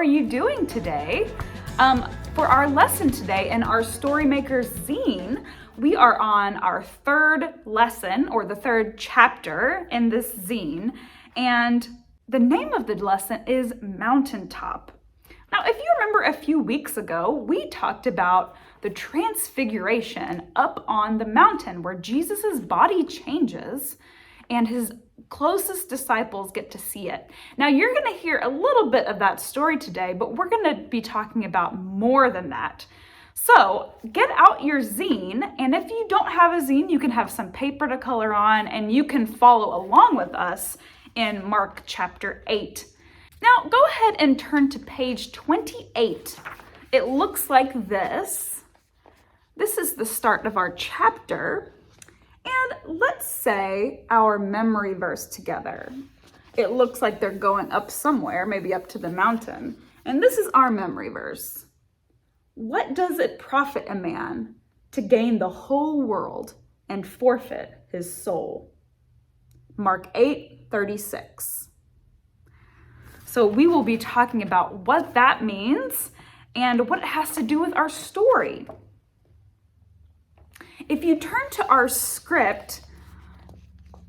are you doing today? For our lesson today in our Storymakers zine, we are on our third lesson, or the third chapter in this zine, and the name of the lesson is Mountaintop. Now, if you remember a few weeks ago, we talked about the transfiguration up on the mountain where Jesus' body changes and his closest disciples get to see it. Now, you're going to hear a little bit of that story today, but we're going to be talking about more than that. So get out your zine, and if you don't have a zine, you can have some paper to color on, and you can follow along with us in Mark chapter 8. Now, go ahead and turn to page 28. It looks like this. This is the start of our chapter. And let's say our memory verse together. It looks like they're going up somewhere, maybe up to the mountain. And this is our memory verse. What does it profit a man to gain the whole world and forfeit his soul? Mark 8:36. So we will be talking about what that means and what it has to do with our story. If you turn to our script,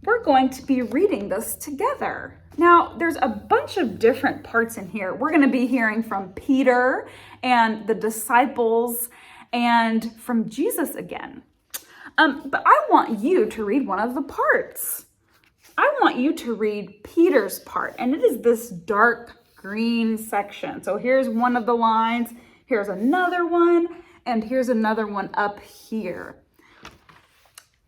we're going to be reading this together. Now, there's a bunch of different parts in here. We're going to be hearing from Peter and the disciples and from Jesus again. But I want you to read one of the parts. I want you to read Peter's part, and it is this dark green section. So here's one of the lines, here's another one, and here's another one up here.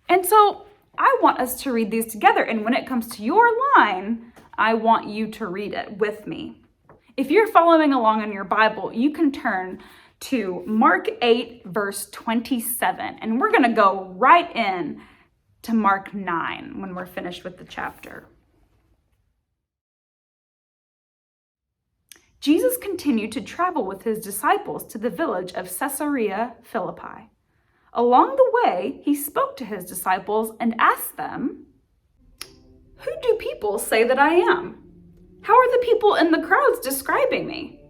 And so I want us to read these together, and when it comes to your line, I want you to read it with me. If you're following along in your Bible, you can turn to Mark 8, verse 27, and we're going to go right in to Mark 9 when we're finished with the chapter. Jesus continued to travel with his disciples to the village of Caesarea Philippi. Along the way, he spoke to his disciples and asked them, "Who do people say that I am? How are the people in the crowds describing me?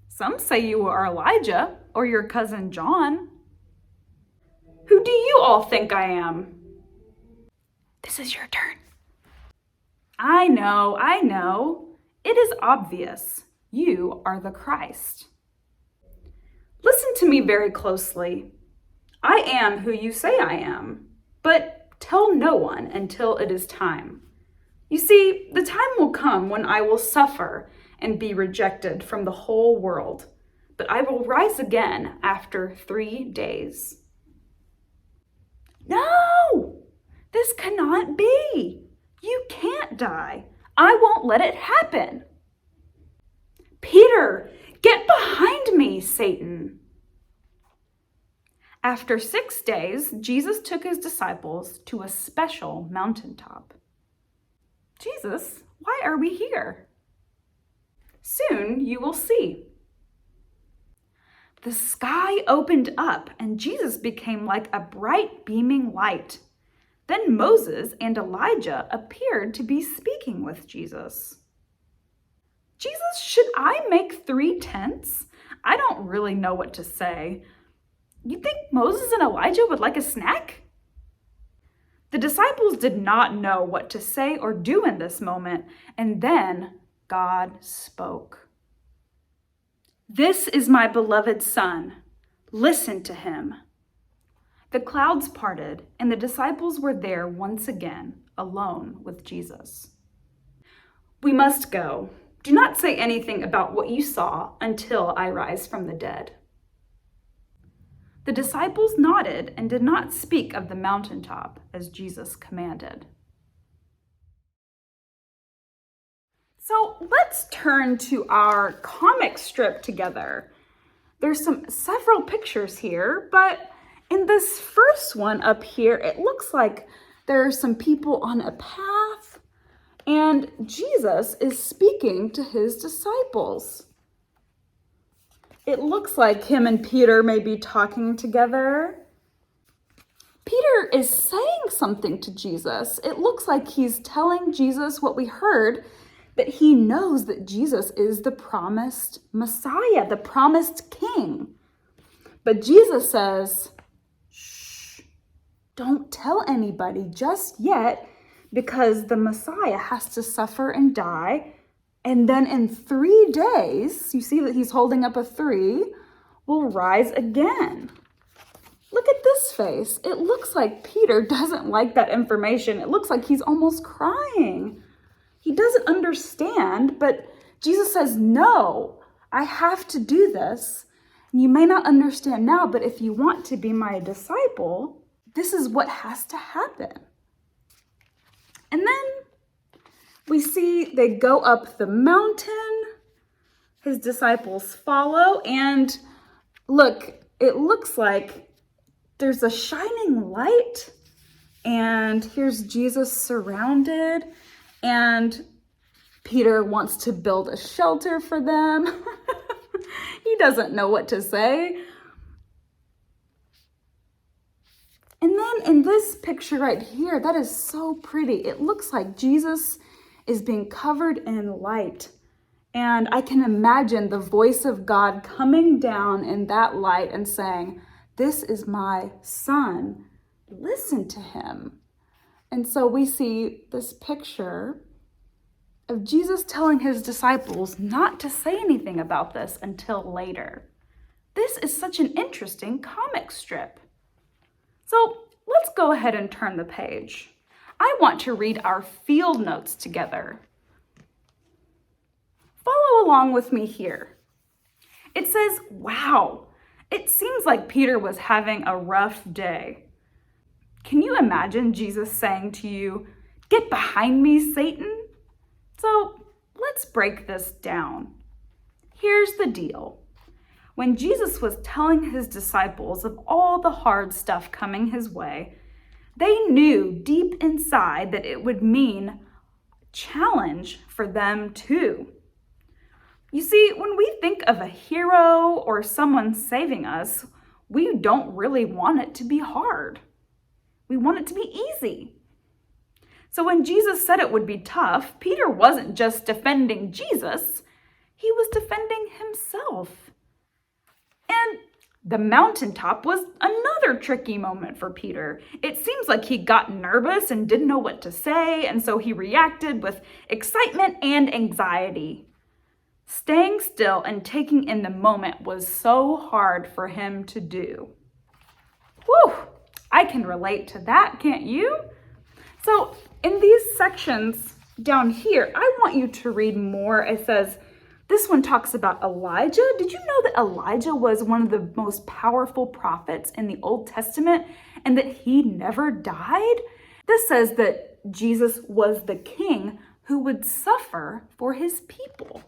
Some say you are Elijah or your cousin John. Who do you all think I am?" This is your turn. I know. It is obvious. You are the Christ. Listen to me very closely. I am who you say I am, but tell no one until it is time. You see, the time will come when I will suffer and be rejected from the whole world, but I will rise again after 3 days. No! This cannot be. You can't die. I won't let it happen. Peter, get behind me, Satan. After 6 days, Jesus took his disciples to a special mountaintop. Jesus, why are we here? Soon you will see. The sky opened up and Jesus became like a bright beaming light. Then Moses and Elijah appeared to be speaking with Jesus. Jesus, should I make 3 tents? I don't really know what to say. You think Moses and Elijah would like a snack? The disciples did not know what to say or do in this moment, and then God spoke. This is my beloved Son. Listen to him. The clouds parted, and the disciples were there once again, alone with Jesus. We must go. Do not say anything about what you saw until I rise from the dead. The disciples nodded and did not speak of the mountaintop as Jesus commanded. So let's turn to our comic strip together. There's several pictures here, but in this first one up here, it looks like there are some people on a path, and Jesus is speaking to his disciples. It looks like him and Peter may be talking together. Peter is saying something to Jesus. It looks like he's telling Jesus what we heard that he knows that Jesus is the promised Messiah, the promised King. But Jesus says, shh, don't tell anybody just yet, because the Messiah has to suffer and die. And then in 3 days, you see that he's holding up a 3, will rise again. Look at this face. It looks like Peter doesn't like that information. It looks like he's almost crying. He doesn't understand, but Jesus says, no, I have to do this. And you may not understand now, but if you want to be my disciple, this is what has to happen. And then we see they go up the mountain. His disciples follow, and look, it looks like there's a shining light, and here's Jesus surrounded, and Peter wants to build a shelter for them. He doesn't know what to say. And then in this picture right here, that is so pretty. It looks like Jesus is being covered in light. And I can imagine the voice of God coming down in that light and saying, this is my son, listen to him. And so we see this picture of Jesus telling his disciples not to say anything about this until later. This is such an interesting comic strip. So let's go ahead and turn the page. I want to read our field notes together. Follow along with me here. It says, wow, it seems like Peter was having a rough day. Can you imagine Jesus saying to you, get behind me, Satan? So let's break this down. Here's the deal. When Jesus was telling his disciples of all the hard stuff coming his way, they knew deep inside that it would mean challenge for them too. You see, when we think of a hero or someone saving us, we don't really want it to be hard. We want it to be easy. So when Jesus said it would be tough, Peter wasn't just defending Jesus, he was defending himself. And the mountaintop was another tricky moment for Peter. It seems like he got nervous and didn't know what to say, and so he reacted with excitement and anxiety. Staying still and taking in the moment was so hard for him to do. Whew, I can relate to that, can't you? So in these sections down here, I want you to read more. It says, this one talks about Elijah. Did you know that Elijah was one of the most powerful prophets in the Old Testament and that he never died? This says that Jesus was the king who would suffer for his people.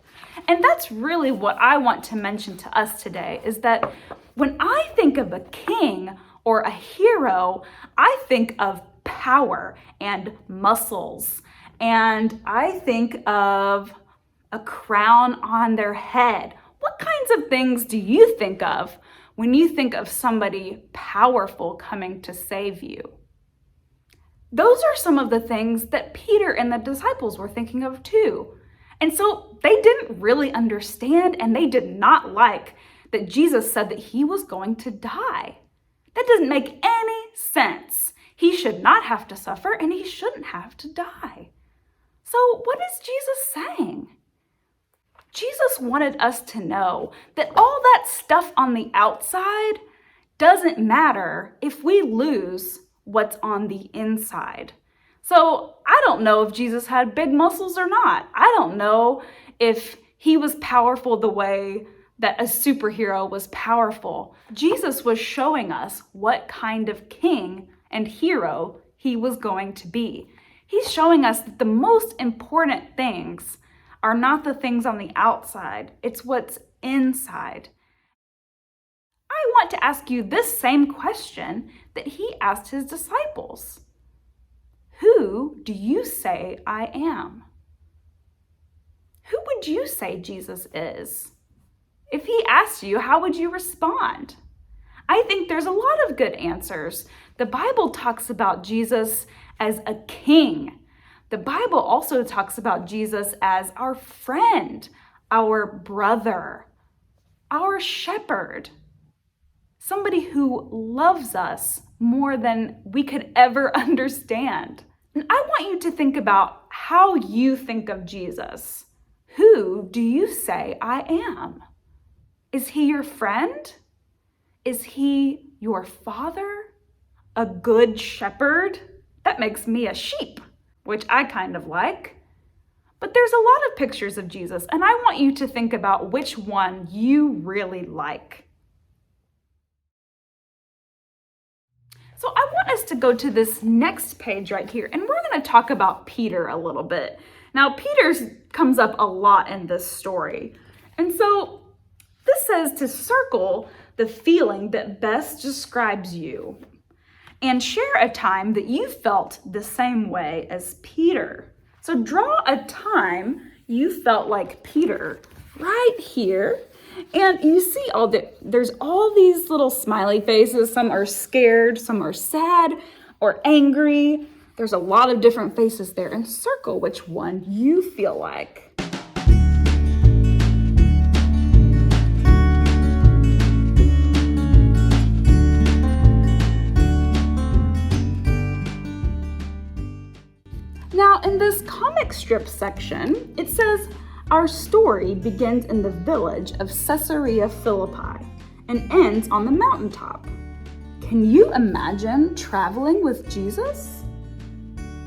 And that's really what I want to mention to us today, is that when I think of a king or a hero, I think of power and muscles. And I think of a crown on their head. What kinds of things do you think of when you think of somebody powerful coming to save you? Those are some of the things that Peter and the disciples were thinking of too. And so they didn't really understand, and they did not like that Jesus said that he was going to die. That doesn't make any sense. He should not have to suffer, and he shouldn't have to die. So what is Jesus saying? Jesus wanted us to know that all that stuff on the outside doesn't matter if we lose what's on the inside. So I don't know if Jesus had big muscles or not. I don't know if he was powerful the way that a superhero was powerful. Jesus was showing us what kind of king and hero he was going to be. He's showing us that the most important things are not the things on the outside, it's what's inside. I want to ask you this same question that he asked his disciples. Who do you say I am? Who would you say Jesus is? If he asked you, how would you respond? I think there's a lot of good answers. The Bible talks about Jesus as a king, The Bible also talks about Jesus as our friend, our brother, our shepherd, somebody who loves us more than we could ever understand. And I want you to think about how you think of Jesus. Who do you say I am? Is he your friend? Is he your father? A good shepherd? That makes me a sheep, which I kind of like. But there's a lot of pictures of Jesus, and I want you to think about which one you really like. So I want us to go to this next page right here, and we're going to talk about Peter a little bit. Now, Peter comes up a lot in this story. And so this says to circle the feeling that best describes you and share a time that you felt the same way as Peter. So draw a time you felt like Peter right here. And you see there's all these little smiley faces. Some are scared, some are sad or angry. There's a lot of different faces there, and circle which one you feel like. Now, in this comic strip section, it says, our story begins in the village of Caesarea Philippi and ends on the mountaintop. Can you imagine traveling with Jesus?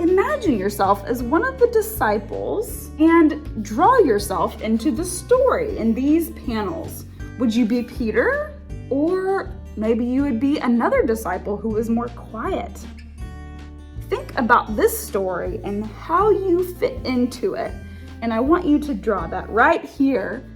Imagine yourself as one of the disciples and draw yourself into the story in these panels. Would you be Peter? Or maybe you would be another disciple who is more quiet. Think about this story and how you fit into it. And I want you to draw that right here.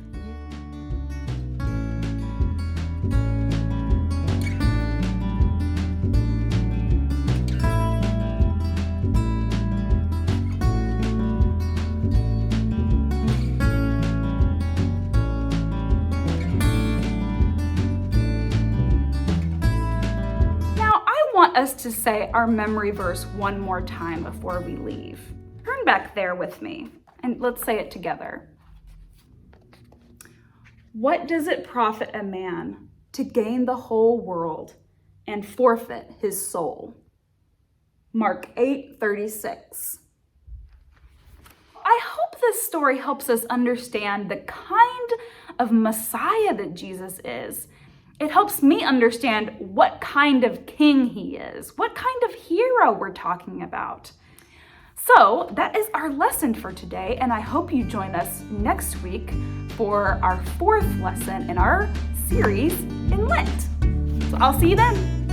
Us to say our memory verse one more time before we leave. Turn back there with me and let's say it together. What does it profit a man to gain the whole world and forfeit his soul? Mark 8:36. I hope this story helps us understand the kind of Messiah that Jesus is. It helps me understand what kind of king he is, what kind of hero we're talking about. So that is our lesson for today, and I hope you join us next week for our fourth lesson in our series in Lent. So I'll see you then.